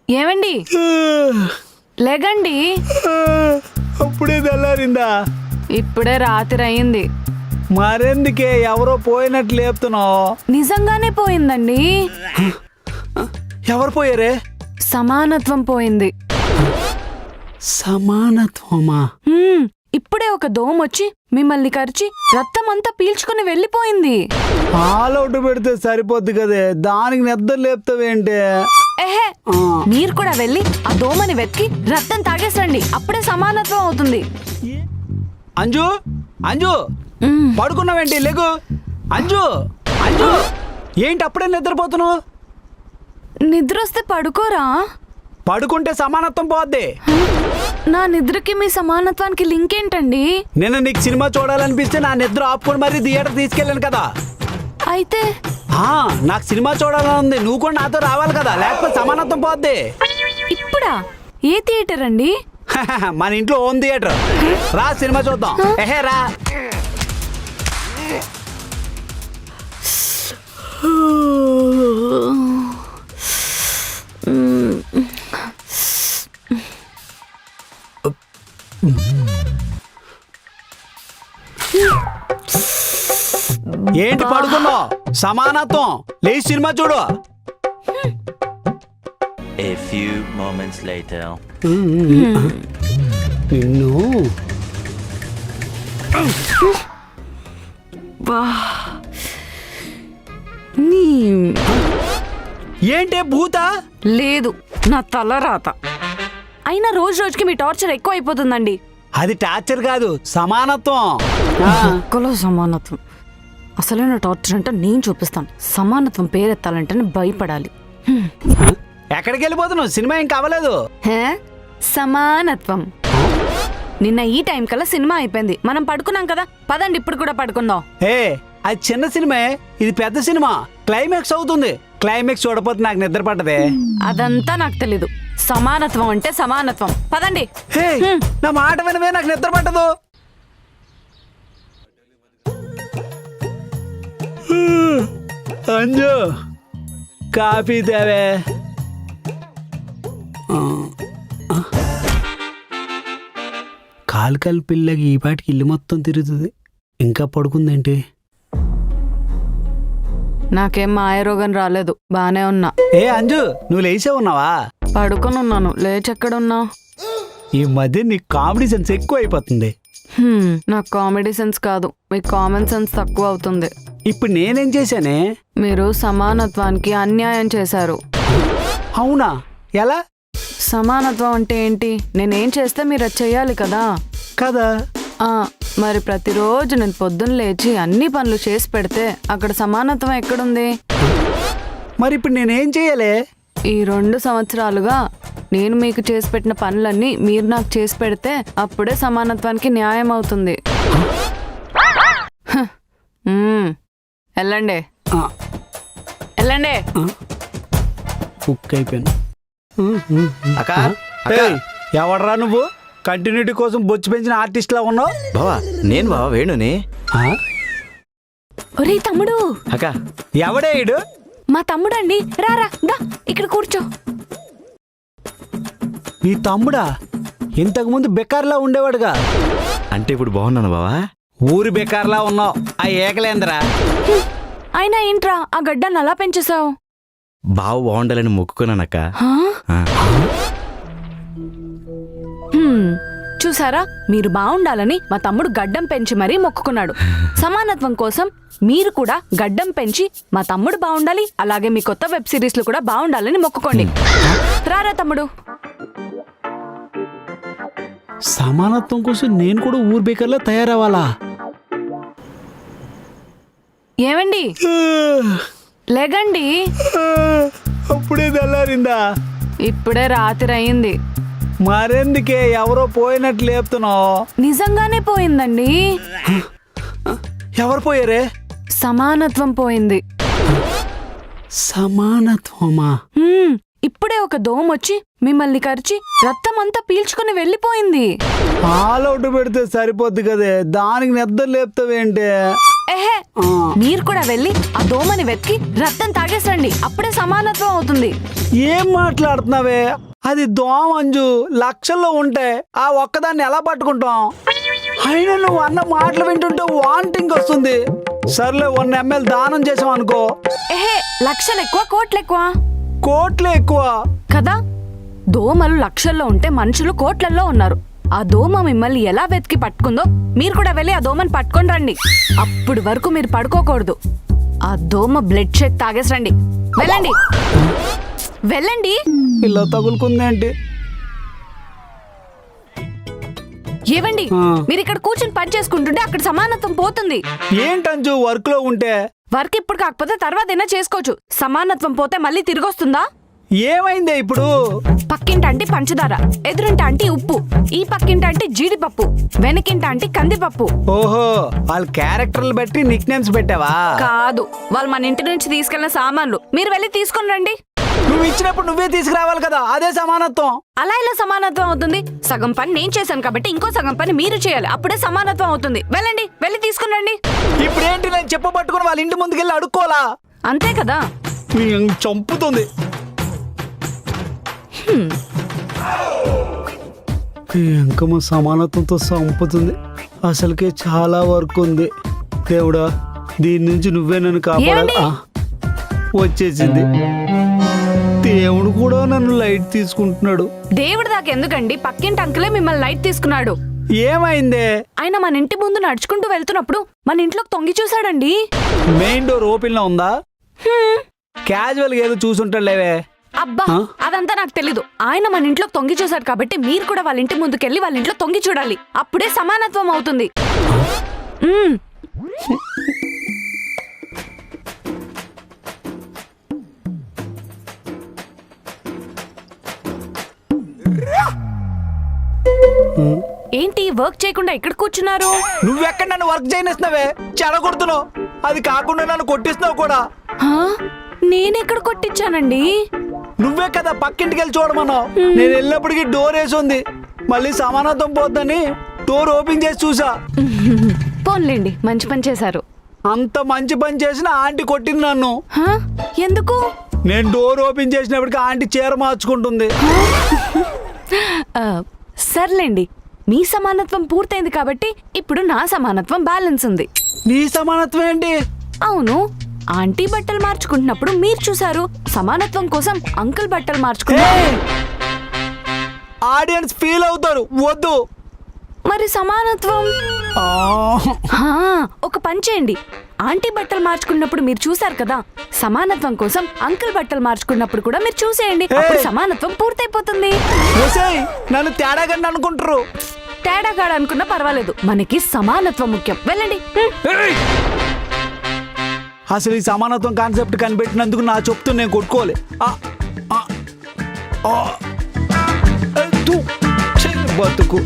ఏమండి లేగండి. అప్పుడే తెల్లారిందా? ఇప్పుడే రాత్రి అయింది. మరెందుకే ఎవరో పోయినట్లు లేపుతున్నావు? నిజంగానే పోయిందండి. ఎవరు పోయారే? సమానత్వం పోయింది. సమానత్వమా? ఇప్పుడే ఒక దోమొచ్చి మిమ్మల్ని కరిచి రక్తం అంతా పీల్చుకుని వెళ్ళిపోయింది. ఆలౌట్ పెడితే సరిపోద్ది కదే, దానికి నిద్ర లేపుతావేంటి? ఏహే, మీరు కూడా వెళ్ళి ఆ దోమని వెతికి రక్తం తాగేసండి, అప్పుడే సమానత్వం అవుతుంది. అంజు, అంజు పడుకున్నావేంటి? లేకు అంజు, అంజు ఏంటి అప్పుడే నిద్రపోతున్నావు? నిద్ర వస్తే పడుకోరా? పడుకుంటే సమానత్వం పోద్ది. నా నిద్రకి మీ సమానత్వానికి లింక్ ఏంటండి? నేను నీకు సినిమా చూడాలనిపిస్తే నా నిద్ర ఆపుకొని మరీ థియేటర్ తీసుకెళ్ళాను కదా. అయితే నాకు సినిమా చూడాలని ఉంది, నువ్వు కూడా నాతో రావాలి కదా, లేకపోతే సమానత్వం పోద్ది. ఇప్పుడా? ఏ థియేటర్ అండి? మన ఇంట్లో హోమ్ థియేటర్. రా సినిమా చూద్దాం. ఎహే రా. ఏంటి పడుకున్నావు? సమానత్వం లేచి సినిమా చూడు. A few moments later. నిన్ను ఏంటే భూత? లేదు, నా తల రాత. అయినా రోజు రోజుకి మీ టార్చర్ ఎక్కువ అయిపోతుందండి. అది టార్చర్ కాదు, సమానత్వం. ఒక్కలో సమానత్వం. అసలైన టార్చర్ అంటే నేను చూపిస్తాను. సమానత్వం పేరెత్తాలంటే భయపడాలి. ఎక్కడికి వెళ్ళిపోతున్నావు? సినిమా ఏం కావలేదు. సమానత్వం నిన్న ఈ టైం కల్లా సినిమా అయిపోయింది. మనం పడుకున్నాం కదా, పదండి ఇప్పుడు కూడా పడుకుందాం. అది చిన్న సినిమా, ఇది పెద్ద సినిమా. క్లైమాక్స్ అవుతుంది. క్లైమాక్స్ చూడపోతే నాకు నిద్ర పట్టదే. అదంతా నాకు తెలీదు. సమానత్వం అంటే సమానత్వం. పదండి. నా మాట వినవే, నాకు నిద్ర పట్టదు. అంజు కాఫీ తేవే. కాలు పిల్లకి ఈ పాటికి ఇల్లు మొత్తం తిరుగుతుంది, ఇంకా పడుకుందేంటి? నాకేం మాయరోగం రాలేదు, బానే ఉన్నా. అంజు నువ్వు లేచే ఉన్నావా? పడుకొని ఉన్నాను. లేచెక్కడున్నా? ఈ మధ్య నీకు కామెడీ సెన్స్ ఎక్కువ అయిపోతుంది. నాకు కామెడీ సెన్స్ కాదు, మీకు కామన్ సెన్స్ తక్కువ అవుతుంది. ఇప్పుడు నేనేం చేశానే? మీరు సమానత్వానికి అన్యాయం చేశారు. అవునా? ఎలా? సమానత్వం అంటే ఏంటి? నేనేం చేస్తే మీరు అది చెయ్యాలి కదా. కదా. మరి ప్రతిరోజు నేను పొద్దున్న లేచి అన్ని పనులు చేసి పెడితే అక్కడ సమానత్వం ఎక్కడుంది? మరి ఇప్పుడు నేనేం చెయ్యాలి? ఈ 2 సంవత్సరాలుగా నేను మీకు చేసి పెట్టిన పనులన్నీ మీరు నాకు చేసి పెడితే అప్పుడే సమానత్వానికి న్యాయం అవుతుంది. వెళ్ళండి, వెళ్ళండి. కుక్ అయిపోయాను. ఎవడరా నువ్వు? కంటిన్యూటీ కోసం బొచ్చు పెంచిన ఆర్టిస్ట్ లా ఉన్నావు. బావా నేను బావా వేణుని. ఒరే తమ్ముడు. అక్క ఎవడే ఈడు? మా తమ్ముడండి. రారా, దా ఇక్కడ కూర్చో. నీ తమ్ముడా? ఇంతకు ముందు బెకార్లా ఉండేవాడుగా. అంటే ఇప్పుడు బాగున్నాను బావా? ఊరి బెకార్లా ఉన్నావు. ఆ ఏకలేంద్రా. అయినా ఏంట్రా ఆ గడ్డాన్ని అలా పెంచేశావు? బావ బాగుండాలని మొక్కుకున్నానక్క. చూసారా, మీరు బాగుండాలని మా తమ్ముడు గడ్డం పెంచి మరీ మొక్కుకున్నాడు. సమానత్వం కోసం మీరు కూడా గడ్డం పెంచి మా తమ్ముడు బాగుండాలి, అలాగే మీ కొత్త వెబ్ సిరీస్లు కూడా బాగుండాలని మొక్కుకోండి. రారా తమ్ముడు. సమానత్వం కోసం నేను కూడా ఊరు బేకర్లా తయారవ్వాలా? ఏమండి లేగండి. అప్పుడే తెల్లారిందా? ఇప్పుడే రాత్రి అయింది. మరెందుకే ఎవరో పోయినట్లు లేపుతున్నావు? నిజంగానే పోయిందండి. ఎవరు పోయారే? సమానత్వం పోయింది. సమానత్వమా? ఇప్పుడే ఒక దోమొచ్చి మిమ్మల్ని కరిచి రక్తం అంతా పీల్చుకుని వెళ్ళిపోయింది. ఆలౌట్ పెడితే సరిపోద్ది కదే, దానికి నిద్ర లేపుతావేంటి? ఏహే ఆ. మీరు కూడా వెళ్ళి ఆ దోమని వెతికి రక్తం తాగేసండి, అప్పుడే సమానత్వం అవుతుంది. ఏం మాట్లాడుతున్నావే? అది దోమ అంజు, లక్షల్లో ఉంటే ఆ ఒక్కదాన్ని ఎలా పట్టుకుంటాం? అయినా నువ్వు అన్న మాటలు వింటుంటే వాంటింగ్ వస్తుంది. సర్లే 1 ml దానం చేసాం అనుకో. ఏహే లక్షలు ఎక్కువ కోట్లు ఎక్కువ కోట్లే ఎక్కువ. కదా. దోమలు లక్షల్లో ఉంటే మనుషులు కోట్లల్లో ఉన్నారు. ఆ దోమ మిమ్మల్ని ఎలా వెతికి పట్టుకుందో మీరు కూడా వెళ్ళి ఆ దోమని పట్టుకొని రండి. అప్పుడు వరకు మీరు పడుకోకూడదు. ఆ దోమ బ్లడ్ షేక్ తాగేసి రండి. వెళ్ళండి వెళ్ళండి. ఇలా తగులుకుందేంటి? ఏవండి ఆ. మీరు ఇక్కడ కూర్చుని పని చేసుకుంటుంటే అక్కడ సమానత్వం పోతుంది. ఏంటంజు వర్క్ లో ఉంటే? వర్క్ ఇప్పుడు కాకపోతే తర్వాత అయినా చేసుకోవచ్చు. సమానత్వం పోతే మళ్ళీ తిరిగి వస్తుందా? ఏమైందే ఇప్పుడు? పక్కింట అంటే పంచదార, ఎదురింట అంటే ఉప్పు, ఈ పక్కింట అంటే జీడిపప్పు, వెనకింట అంటే కందిపప్పు. ఓహో, వాళ్ళ క్యారెక్టర్లు బట్టి నిక్ నేమ్స్ పెట్టావా? కాదు, వాళ్ళు మన ఇంటి నుంచి తీసుకెళ్లిన సామాన్లు. మీరు వెళ్ళి తీసుకుని రండి. నువ్వు ఇచ్చినప్పుడు నువ్వే తీసుకురావాలి కదా, అదే సమానత్వం. అలా ఇలా సమానత్వం అవుతుంది? సగం పని నేను చేశాను కాబట్టి ఇంకో సగం పని మీరు చేయాలి, అప్పుడే సమానత్వం అవుతుంది. వెళ్ళండి వెళ్ళి తీసుకుని రండి. ఇప్పుడేంటి నేను చెప్పబట్టుకుని వాళ్ళ ఇంటి ముందుకెళ్ళి అడుక్కోవాలా? అంతే కదా. చంపుతుంది. ఈ అంకమ్మ సమానత్వంతో చంపుతుంది. అసలుకే చాలా వర్క్ ఉంది. దేవుడా, దీని నుంచి నువ్వే నన్ను కాపాడాలి. ఏమండి? వచ్చేసింది. దేవుడు కూడా నన్ను లైట్ తీసుకుంటున్నాడు. దేవుడి దాకా ఎందుకండి, పక్కింటి అంకులే మిమ్మల్ని లైట్ తీసుకున్నాడు. ఏమైందే? ఆయన మన ఇంటి ముందు నడుచుకుంటూ వెళ్తున్నప్పుడు మన ఇంట్లోకి తొంగి చూశాడండి. మెయిన్ డోర్ ఓపెన్ లో ఉందా? క్యాజువల్ గా ఏదో చూసుంటాడులేవే. అబ్బా అదంతా నాకు తెలీదు. ఆయన మన ఇంట్లోకి తొంగి చూశాడు కాబట్టి మీరు కూడా వాళ్ళ ఇంటి ముందుకెళ్ళి వాళ్ళ ఇంట్లో తొంగి చూడాలి, అప్పుడే సమానత్వం అవుతుంది. మ్మ్. ఏంటి వర్క్ చేయకుండా ఇక్కడ కూర్చున్నారు? నువ్వెక్కడ నన్ను వర్క్ చేయనిస్తున్నావే? చెడగొడుతున్నావు. అది కాకుండా నన్ను కొట్టిస్తున్నావు కూడా. హా? నేనెక్కడ కొట్టించానండి? నువ్వే కదా పక్కింటికి వెళ్ళి చూడమన్నావు. నేను వెళ్ళినప్పటికీ డోర్ వేసి ఉంది. మళ్ళీ సమానత్వం పోద్దని డోర్ ఓపెన్ చేసి చూసా. పోన్లేండి, మంచి పని చేశారు. అంత మంచి పని చేసిన ఆంటీ కొట్టింది నన్ను. హా? ఎందుకు? నేను డోర్ ఓపెన్ చేసినప్పటికీ ఆంటీ చీర మార్చుకుంటుంది. ఆ, సర్లేండి, మీ సమానత్వం పూర్తయింది కాబట్టి ఇప్పుడు నా సమానత్వం బ్యాలెన్స్ ఉంది. నీ సమానత్వం ఏంటి? అవును, ఆంటీ బట్టలు మార్చుకుంటున్నప్పుడు మీరు చూసారు. సమానత్వం కోసం అంకుల్ బట్టలు మార్చుకున్నారు. ఆడియన్స్ ఫీల్ అవుతారు. వద్దు. మరి సమానత్వం? ఆ, హా, ఒక పని చేయండి. ఆంటీ బట్టలు మార్చుకున్నప్పుడు మీరు చూసారు కదా, సమానత్వం కోసం అంకుల్ బట్టలు మార్చుకున్నప్పుడు కూడా మీరు చూసేయండి, అప్పుడు సమానత్వం పూర్తయిపోతుంది. ఒసేయ్, నన్ను తేడాగండి అనుకుంటారు. తేడాగాడు అనుకున్నా పర్వాలేదు, మనకి సమానత్వం ముఖ్యం. వెళ్ళండి. ఏయ్! అసలు ఈ సమానత్వం కాన్సెప్ట్ కనిపెట్టినందుకు నా చెప్తూ నేను కొట్టుకోవాలి. బతుకు